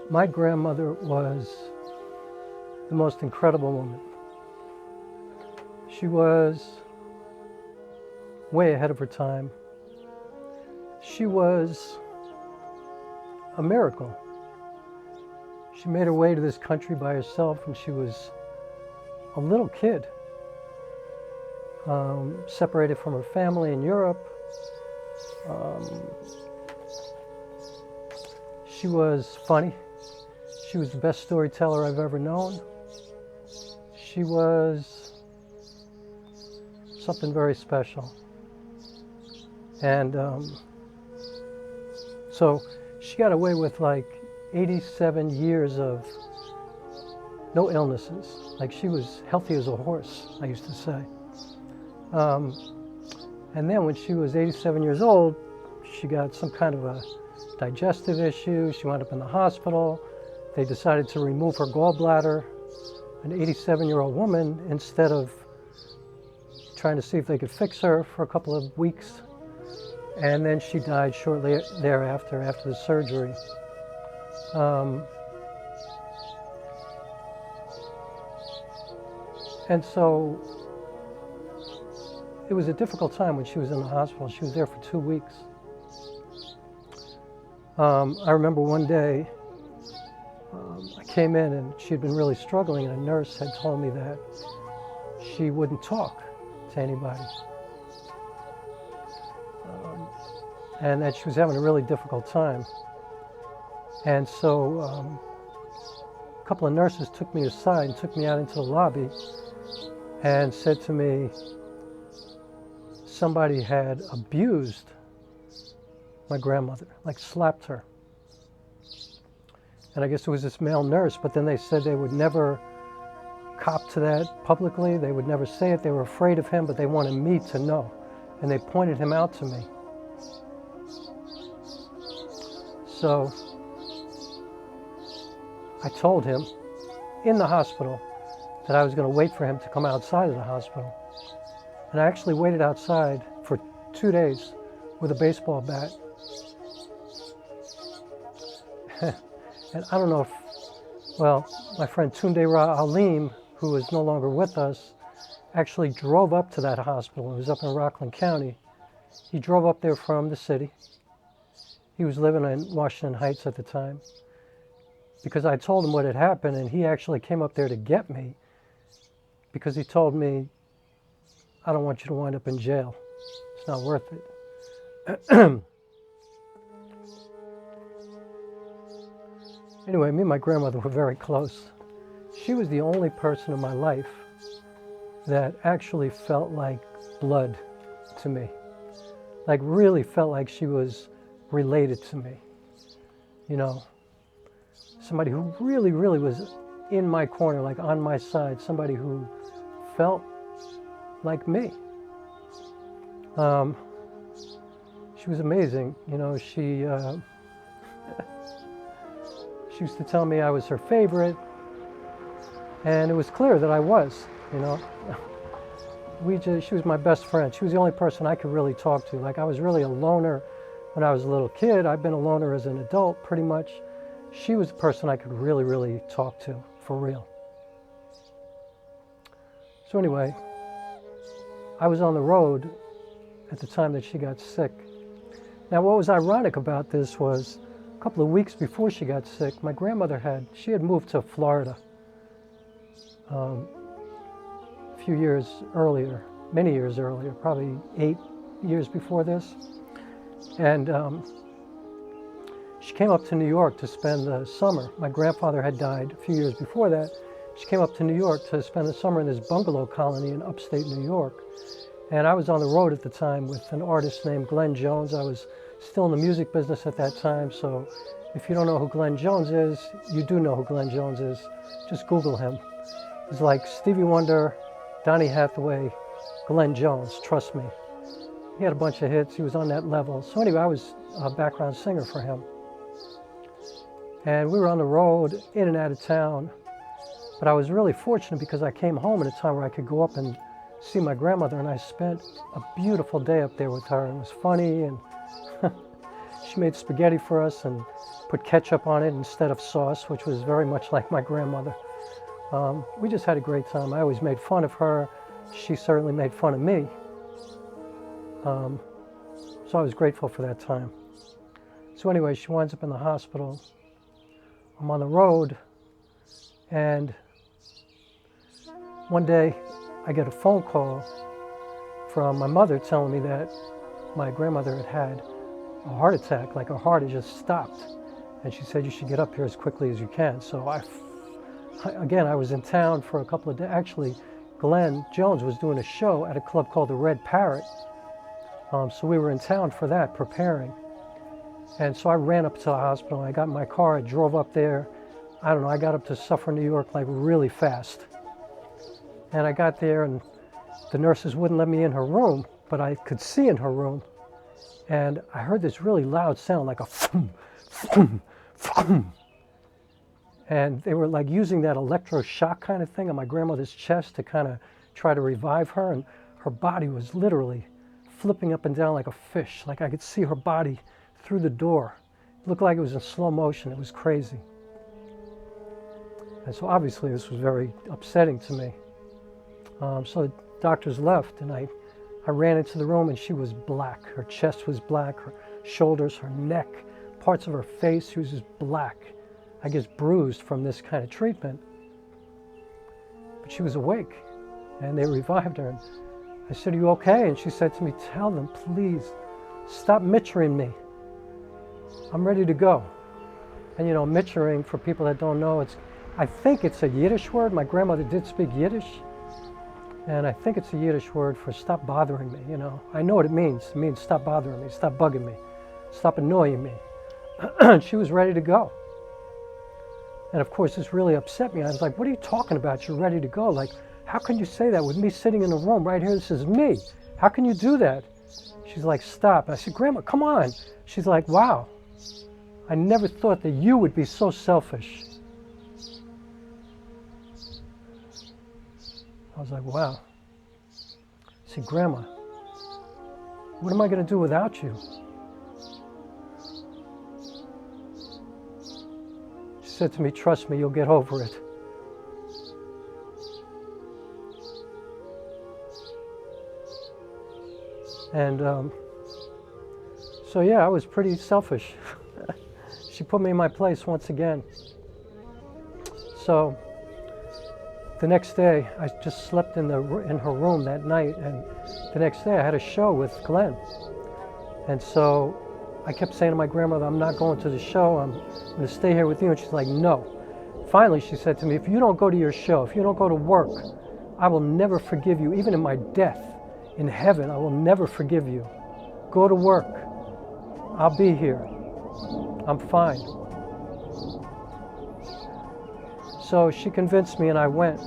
My grandmother was the most incredible woman. She was way ahead of her time. She was a miracle. She made her way to this country by herself when she was a little kid, separated from her family in Europe. She was funny. She was the best storyteller I've ever known. She was something very special. And so she got away with like 87 years of no illnesses. Like she was healthy as a horse, I used to say. And then when she was 87 years old, she got some kind of a digestive issue. She wound up in the hospital. They decided to remove her gallbladder. An 87-year-old woman, instead of trying to see if they could fix her for a couple of weeks. And then she died shortly thereafter, after the surgery. And so it was a difficult time when she was in the hospital. She was there for 2 weeks. I remember one day I came in and she had been really struggling, and a nurse had told me that she wouldn't talk to anybody. And that she was having a really difficult time. And so a couple of nurses took me aside and took me out into the lobby and said to me, somebody had abused my grandmother, like slapped her. And I guess it was this male nurse, but then they said they would never cop to that publicly. They would never say it. They were afraid of him, but they wanted me to know. And they pointed him out to me. So I told him in the hospital that I was going to wait for him to come outside of the hospital. And I actually waited outside for 2 days with a baseball bat. And I don't know if, well, my friend Tunde Ra Alim, who is no longer with us, actually drove up to that hospital. It was up in Rockland County. He drove up there from the city. He was living in Washington Heights at the time. Because I told him what had happened, and he actually came up there to get me because he told me, I don't want you to wind up in jail. It's not worth it. Anyway, me and my grandmother were very close. She was the only person in my life that actually felt like blood to me. Like really felt like she was related to me. You know, somebody who really, really was in my corner, like on my side, somebody who felt like me. She was amazing. You know, she used to tell me I was her favorite, and it was clear that I was, you know. She was my best friend. She was the only person I could really talk to. Like, I was really a loner when I was a little kid. I've been a loner as an adult, pretty much. She was the person I could really, really talk to, for real. So anyway, I was on the road at the time that she got sick. Now, what was ironic about this was a couple of weeks before she got sick, my grandmother had moved to Florida a few years earlier, many years earlier, probably 8 years before this. And she came up to New York to spend the summer. My grandfather had died a few years before that. She came up to New York to spend the summer in this bungalow colony in upstate New York. And I was on the road at the time with an artist named Glenn Jones. I was still in the music business at that time, so if you don't know who Glenn Jones is, you do know who Glenn Jones is. Just Google him. He's like Stevie Wonder, Donny Hathaway, Glenn Jones, trust me. He had a bunch of hits. He was on that level. So anyway, I was a background singer for him. And we were on the road, in and out of town. But I was really fortunate because I came home at a time where I could go up and see my grandmother, and I spent a beautiful day up there with her. It was funny, and she made spaghetti for us and put ketchup on it instead of sauce, which was very much like my grandmother. We just had a great time. I always made fun of her. She certainly made fun of me. So I was grateful for that time. So anyway, she winds up in the hospital. I'm on the road, and one day I get a phone call from my mother telling me that my grandmother had had a heart attack, like her heart had just stopped. And she said, you should get up here as quickly as you can. So I was in town for a couple of days. Actually, Glenn Jones was doing a show at a club called the Red Parrot. So we were in town for that, preparing. And so I ran up to the hospital. I got in my car, I drove up there. I don't know, I got up to Suffolk, New York, like really fast. And I got there, and the nurses wouldn't let me in her room, but I could see in her room. And I heard this really loud sound, like a thum, thum, thum. And they were like using that electroshock kind of thing on my grandmother's chest to kind of try to revive her. And her body was literally flipping up and down like a fish. Like I could see her body through the door. It looked like it was in slow motion. It was crazy. And so obviously this was very upsetting to me. So the doctors left, and I ran into the room, and she was black. Her chest was black, her shoulders, her neck, parts of her face, she was just black. I guess bruised from this kind of treatment. But she was awake, and they revived her. And I said, are you okay? And she said to me, tell them, please, stop mitchering me. I'm ready to go. And you know, mitchering, for people that don't know, I think it's a Yiddish word. My grandmother did speak Yiddish. And I think it's a Yiddish word for stop bothering me, you know. I know what it means. It means stop bothering me, stop bugging me, stop annoying me. She was ready to go. And of course, this really upset me. I was like, what are you talking about? You're ready to go. Like, how can you say that with me sitting in the room right here? This is me. How can you do that? She's like, stop. I said, Grandma, come on. She's like, wow. I never thought that you would be so selfish. I was like, wow. I said, Grandma, what am I going to do without you? She said to me, trust me, you'll get over it. And so yeah, I was pretty selfish. She put me in my place once again. So the next day, I just slept in her room that night, and the next day I had a show with Glenn. And so I kept saying to my grandmother, I'm not going to the show, I'm going to stay here with you. And she's like, no. Finally, she said to me, if you don't go to your show, if you don't go to work, I will never forgive you. Even in my death, in heaven, I will never forgive you. Go to work. I'll be here. I'm fine. So she convinced me, and I went.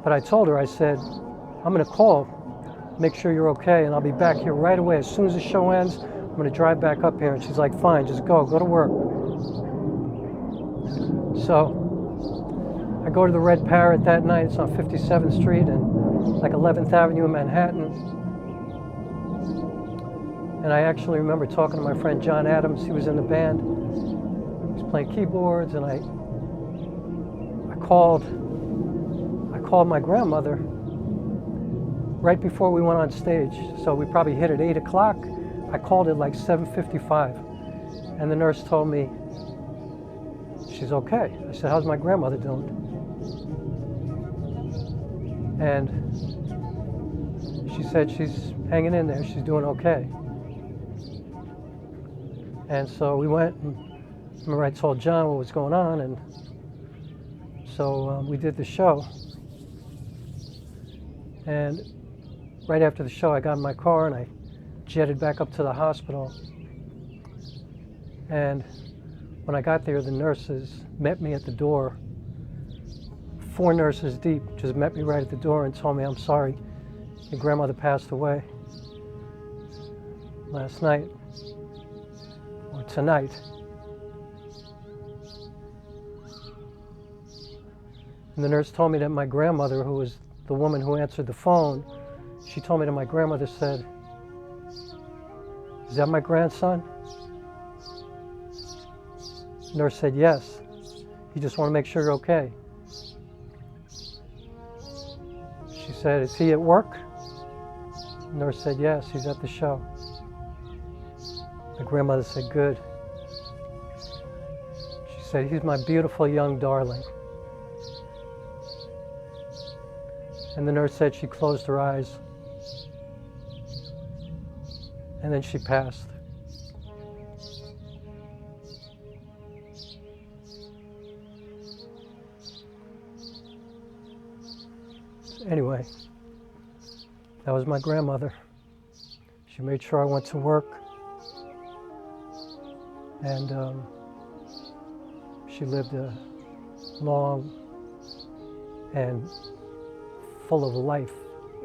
But I told her, I said, I'm going to call, make sure you're okay, and I'll be back here right away. As soon as the show ends, I'm going to drive back up here. And she's like, fine, just go to work. So I go to the Red Parrot that night. It's on 57th Street and like 11th Avenue in Manhattan. And I actually remember talking to my friend John Adams. He was in the band. He was playing keyboards, and I called my grandmother right before we went on stage. So we probably hit at 8 o'clock. I called at like 7:55, and the nurse told me she's okay. I said, how's my grandmother doing? And she said she's hanging in there, she's doing okay. And so we went, and remember I told John what was going on, and so we did the show. And right after the show, I got in my car and I jetted back up to the hospital. And when I got there, the nurses met me at the door. 4 nurses deep just met me right at the door and told me, I'm sorry, your grandmother passed away last night. Or tonight. And the nurse told me that my grandmother, who was the woman who answered the phone, she told me that my grandmother said, Is that my grandson? Nurse said, yes. You just want to make sure you're okay. She said, is he at work? Nurse said, yes, he's at the show. My grandmother said, good. She said, he's my beautiful young darling. And the nurse said she closed her eyes. And then she passed. Anyway, that was my grandmother. She made sure I went to work, and she lived a long and full of life,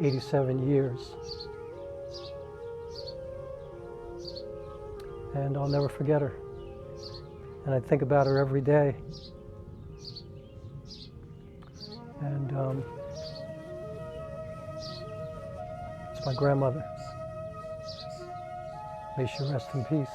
87 years. And I'll never forget her. And I think about her every day. And it's my grandmother. May she rest in peace.